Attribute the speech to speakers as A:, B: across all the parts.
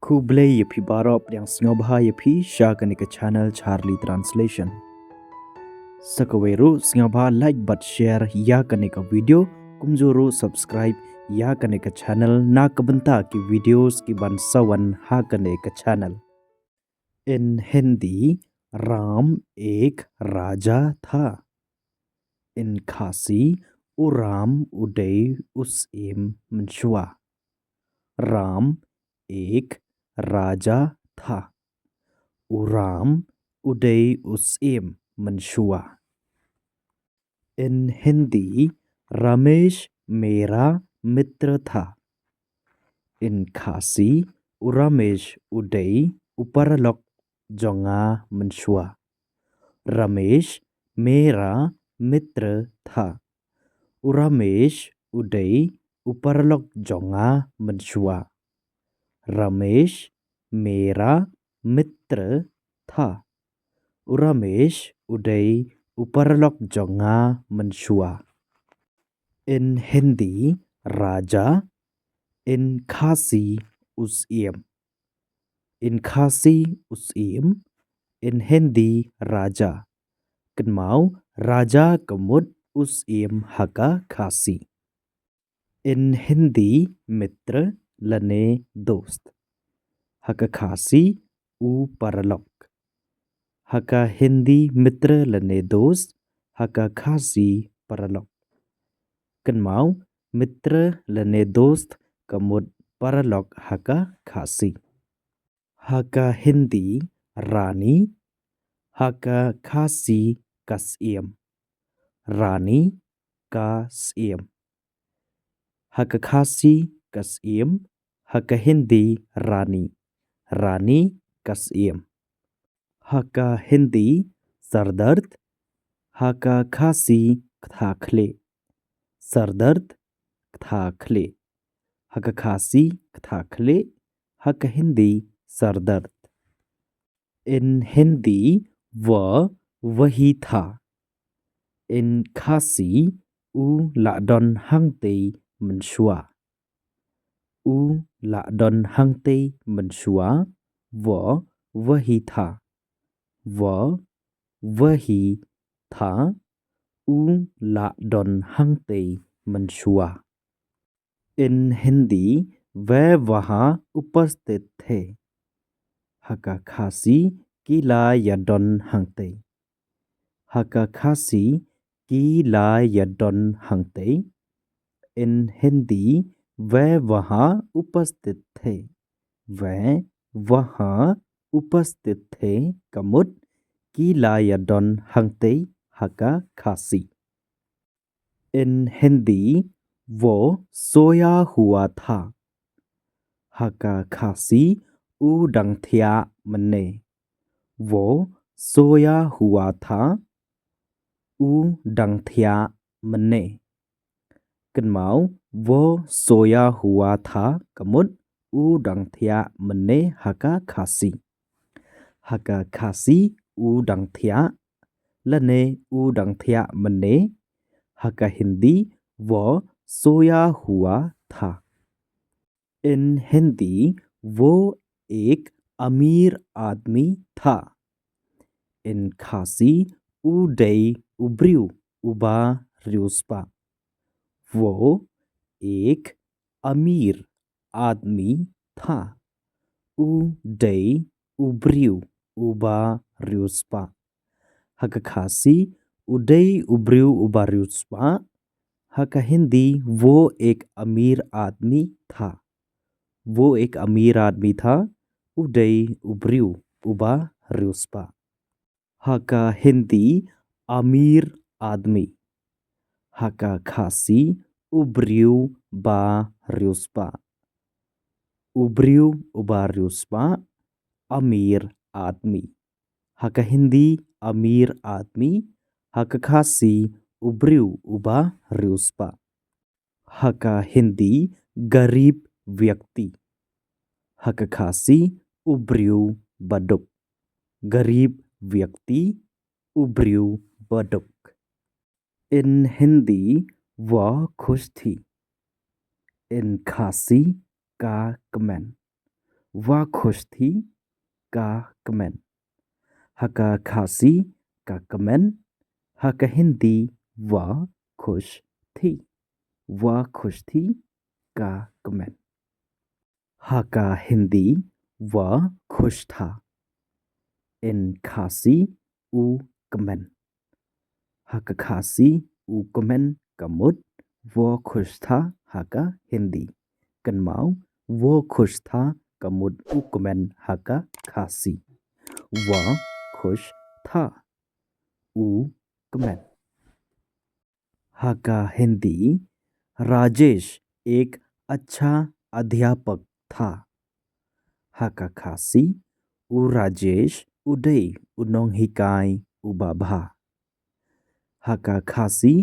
A: Kublai yapi barop yang sngobaha yapi shakanika channel Charlie Translation. Sakaweru sngobaha like but share ya kanika video kumjuru subscribe ya kanika channel na kabanta ki videos ki bansawan ha kanika channel. In Hindi, Ram एक राजा था। In Khasi, उराम उदय उस M मंशुआ। Ram एक राजा था। उराम उदय उस M मंशुआ। In Hindi, Ramesh मेरा मित्र था। In Khasi, Ramesh उदय उपरलोक जोंगा मंशुआ। रमेश मेरा मित्र था। रमेश उदय उपरलोक जोंगा मंशुआ। रमेश मेरा मित्र था। रमेश उदय उपरलोक जोंगा मंशुआ। In Hindi, राजा। In Khasi, उस एम। In Khasi, उस एम। In Hindi, राजा। Kenmau raja kemud us em haka khasi. In Hindi mitra lane dost. Haka khasi u paralok. Haka Hindi mitra lane dost. Haka khasi paralok. Kenmau mitra lane dost kemud paralok haka khasi. Haka Hindi rani. Haka khasi kasiem. Rani kasiem. Haka khasi kasiem. Haka Hindi rani. Rani kasiem. Haka Hindi sardard. Haka khasi kthakhle. Sardard kthakhle. Haka khasi kthakhle. Haka Hindi sardard. In Hindi वह वही था। In Khasi u lakdon hangte menshua. U lakdon hangte menshua वह वही था। वह वही था। U lakdon hangte menshua। In Hindi वह वहाँ उपस्थित थे। Haka Khasi kila yadon hangte. Haka Khasi kila yadon hangte. In Hindi वह वहाँ उपस्थित थे। वह वहाँ उपस्थित थे कमुद kila yadon hangte haka Khasi। In Hindi वो सोया हुआ था। Haka Khasi udang thia mene। वो सोया हुआ था। udang thia mene। Kenmau वो सोया हुआ था कमुद udang thia mene haka Khasi। Haka Khasi udang thia lane udang thia mene। Haka Hindi वो सोया हुआ था। In Hindi वो एक अमीर आदमी था। In Khasi uday ubriu uba riuspa। वो एक अमीर आदमी था। उदय उब्रिu uba riuspa। Haka Khasi उदय उब्रिu uba riuspa। Haka Hindi वो एक अमीर आदमी था। वो एक अमीर आदमी था। उदय उब्रिu uba riuspa। Haka Hindi अमीर आदमी। Haka Khasi ubriu ba riuspa। Ubriu uba riuspa अमीर आदमी। Haka Hindi अमीर आदमी। Haka Khasi ubriu uba riuspa। Haka Hindi गरीब व्यक्ति। Haka Khasi ubriu baduk। गरीब व्यक्ति उब्रिu baduk। In Hindi वह खुश थी। In Khasi का कमेंट वह खुश थी का कमेन हका खासी का कमेन हका हिंदी वह खुश थी वह खुश थी का कमेन हका हिंदी वह खुश था इन खासी उ कमेन हका खासी उ कमेन कमुट वो खुश था हका हिंदी कनमाव वो खुश था कमुट उ कमेन हका खासी वह खुश था उ कमेन हका हिंदी राजेश एक अच्छा अध्यापक था हका खासी उ राजेश उदय उनोंग हिकाय उबाभा हका खासी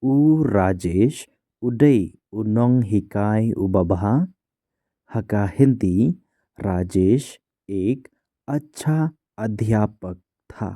A: उ राजेश उदय उनोंग हिकाय उबाभा हका हिंदी राजेश एक अच्छा अध्यापक था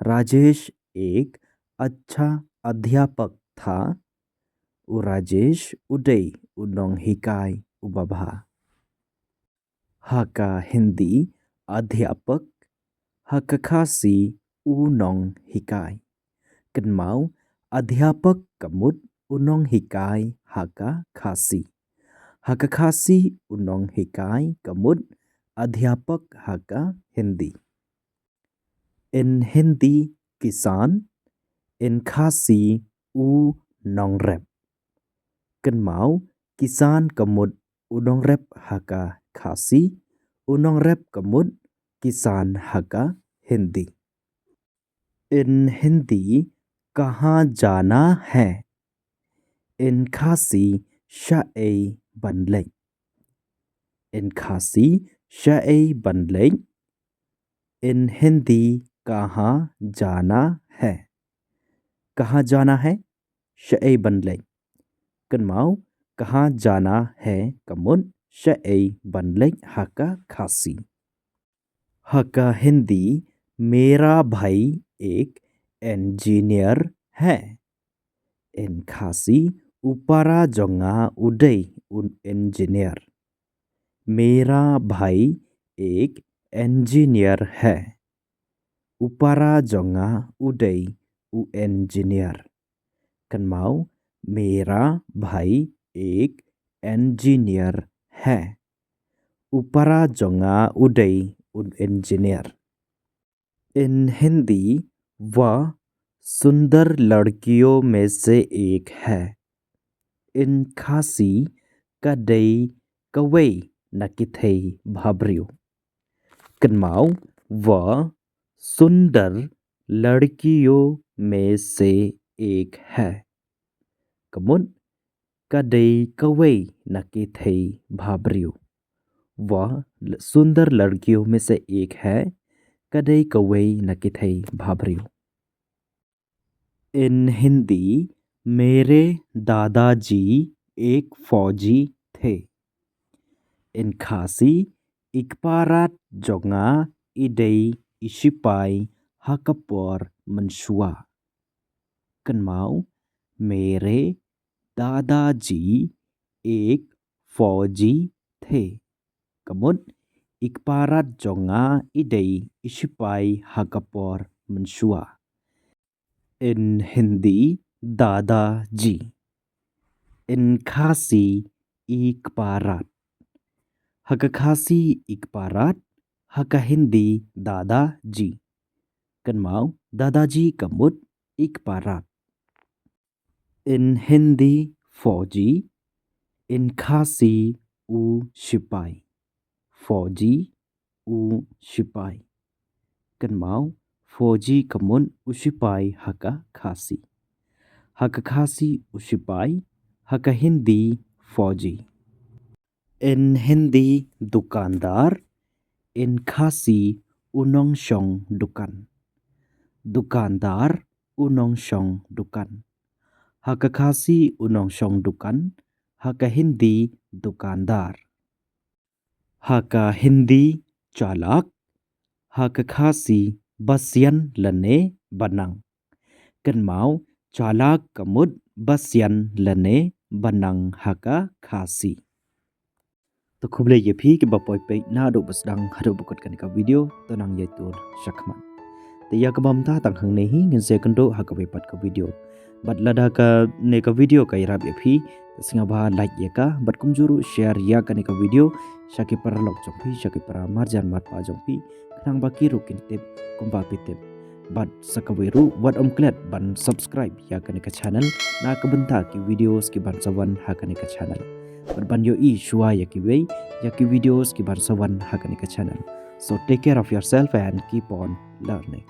A: राजेश एक अच्छा अध्यापक था उ राजेश उदय उनोंग हिकाय उबाभा हका हिंदी अध्यापक हका खासी उनोंग हिकाय कनमाव अध्यापक कमुट उनोंग हिकाय हका खासी उनोंग हिकाय कमुट अध्यापक हका हिंदी इन हिंदी किसान इन खासी उ नोंगरेप कनमाव किसान कमुट उनोंगरेप हका खासी उनोंगरेप कमुट किसान हका हिंदी इन हिंदी कहाँ जाना है इन खासी शाए बनले इन खासी शाए बनले इन हिंदी कहाँ जाना है कहाँ जाना है शाए बनले कनमाव कहाँ जाना है कमुन शाए बनले हका खासी हका हिंदी मेरा भाई एक इंजीनियर है इन खासी उपरा जोंगा उदय उन इंजीनियर मेरा भाई एक इंजीनियर है उपरा जोंगा उदय उ इंजीनियर कनमाव मेरा भाई एक इंजीनियर है उपरा जोंगा उदय उन इंजीनियर इन हिंदी वह सुंदर लड़कियों में से एक है इन खासी कदई कवई नकिथई भाब्रियो कनमाव वह सुंदर लड़कियों में से एक है कमुन कदई कवई नकिथई भाब्रियो वह सुंदर लड़कियों में से एक है कदई कवई नकिथई भाब्रियो इन हिंदी मेरे दादाजी एक फौजी थे इन खासी इकपारात जोंगा इदई इशिपाई हकपोर मनशुआ कनमाव मेरे दादाजी एक फौजी थे कमुन इकपारात जोंगा इदई इशिपाई हकपोर मनशुआ इन हिंदी दादाजी इन खासी इकपारात हका खासी इकपारात हका हिंदी दादाजी कनमाव दादाजी कमुट इकपारात इन हिंदी फौजी इन खासी उ सिपाही फौजी उ सिपाही कनमाव फौजी कमुन उ सिपाही हका खासी उ सिपाही हका हिंदी फौजी इन हिंदी दुकानदार इन खासी उनोंगशोंग दुकानदार उनोंगशोंग दुकान हका खासी उनोंगशोंग दुकान हका हिंदी दुकानदार हका हिंदी चालाक हका खासी बसियन लने बनंग कनमाव चालाक कमुट बसियन लने बनंग हका खासी तो खुबले ये भी कि बपोई पे ना दो बस दang hado bukut kan ka video to nang ye tur shakman te ya kabam ta tang hang ne hi ngin se kan do ha ka pat ka video bat lada ka ne ka video ka irab ye phi singa ba like ye ka bat kum juru share ya ka ne ka video shaki para lok jong phi shaki para marjan mat pa jong phi khang ba ki rukin tip kum ba pi tip bat sakawiru wat klet ban subscribe ya ka ne ka channel na ka banta ki videos ki ban sawan ha ka ne ka channel ban yo i shua ya ki way ya ki videos ki ban sawan ha ka ne ka channel. So take care of yourself and keep on learning.